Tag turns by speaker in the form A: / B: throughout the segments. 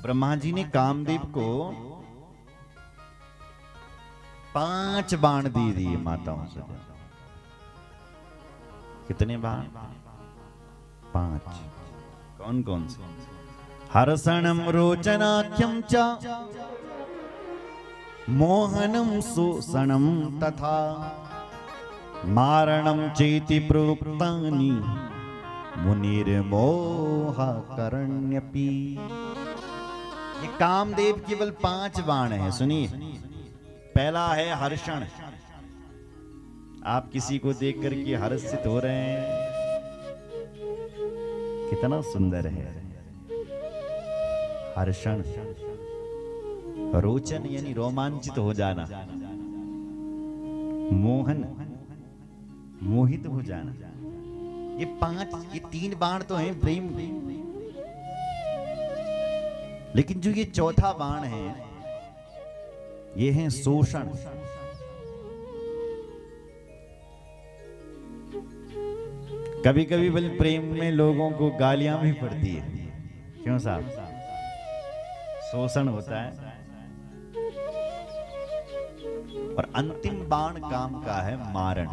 A: ब्रह्मा जी ने कामदेव को 5 बाण दे दिए माताओं से। कितने बाण? 5। कौन कौन से? हर्षणम रोचनाख्यम च मोहनम शोषणम तथा मारणम चेति प्रोक्तानि मुनिर्मोह करण्यपि। ये कामदेव केवल 5 बाण हैं। सुनिए, पहला है हर्षण। आप किसी को देख करके हर्षित हो रहे हैं, कितना सुंदर है हर्षण। रोचन यानी रोमांचित हो जाना, मोहन मोहित हो जाना। ये 3 बाण तो हैं प्रेम के, लेकिन जो ये चौथा बाण है ये है शोषण। कभी कभी बल प्रेम में लोगों को गालियां भी पड़ती है। क्यों साहब? शोषण होता है। और अंतिम बाण काम का है मारण।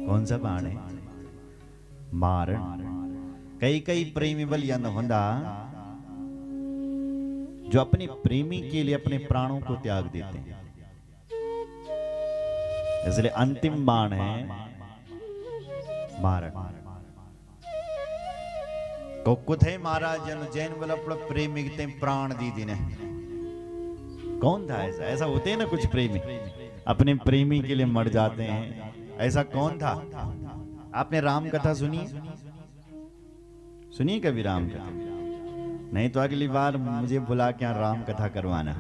A: कौन सा बाण है? मारण। कई प्रेमी बल यन होंदा जो अपने प्रेमी के लिए अपने प्राणों को त्याग देते हैं। इसलिए अंतिम बाण है मारण। कुथे महाराज जन जैन बल अपना प्रेमी के प्राण दी दी ने। कौन था ऐसा? ऐसा होते हैं ना कुछ प्रेमी अपने प्रेमी के लिए मर जाते हैं। ऐसा कौन था? आपने राम कथा सुनी? सुनिए कभी राम कथा? नहीं तो अगली बार मुझे बुला के राम कथा करवाना।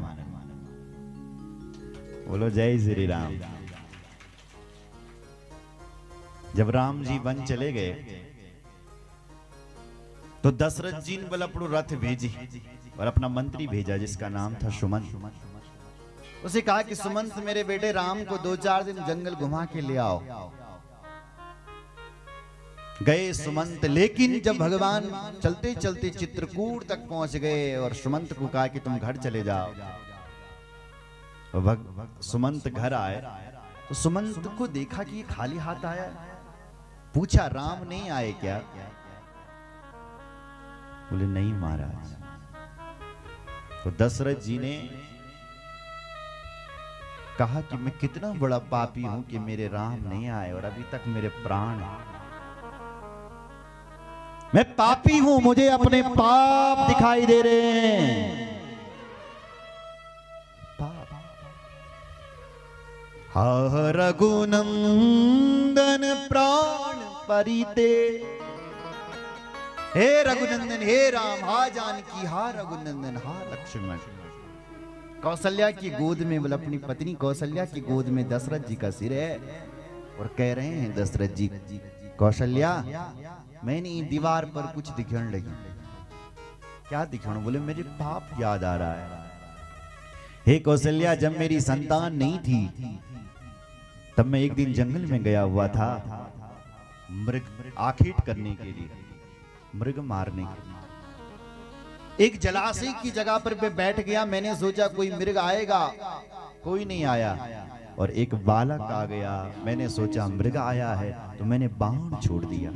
A: बोलो जय श्री राम। जब राम जी वन चले गए तो दशरथ जी ने बल अपनो रथ भेजी और अपना मंत्री भेजा जिसका नाम था सुमंत। उसे कहा कि सुमंत मेरे बेटे राम को 2-4 दिन जंगल घुमा के ले आओ। गए सुमंत, लेकिन जब भगवान चलते चलते चित्रकूट तक पहुंच गए और सुमंत को कहा कि तुम घर चले जाओ, सुमंत घर आए तो सुमंत को देखा कि ये खाली हाथ आया। पूछा राम नहीं आए क्या? बोले नहीं महाराज। तो दशरथ जी ने कहा कि मैं कितना बड़ा पापी हूं कि मेरे राम नहीं आए और अभी तक मेरे प्राण हैं। मैं पापी हूं, मुझे अपने पाप दिखाई दे रहे हैं। हा रघुनंदन प्राण परिते। हे रघुनंदन, हे राम, हा जानकी, हा रघुनंदन, हा लक्ष्मण। कौशल्या की गोद में, मतलब अपनी पत्नी कौशल्या की गोद में दशरथ जी का सिर है और कह रहे हैं दशरथ जी, कौशल्या मैंने दीवार पर कुछ दिखने लगी। क्या दिखण? बोले मेरे पाप याद आ रहा है। हे कौशल्या, जब मेरी संतान नहीं थी तब मैं एक दिन जंगल में गया हुआ था मृग आखेट करने के लिए, मृग मारने के लिए। एक जलाशय की जगह पर मैं बैठ गया। मैंने सोचा कोई मृग आएगा, कोई नहीं आया। और एक बालक आ गया, मैंने सोचा मृग आया है तो मैंने बाण छोड़ दिया।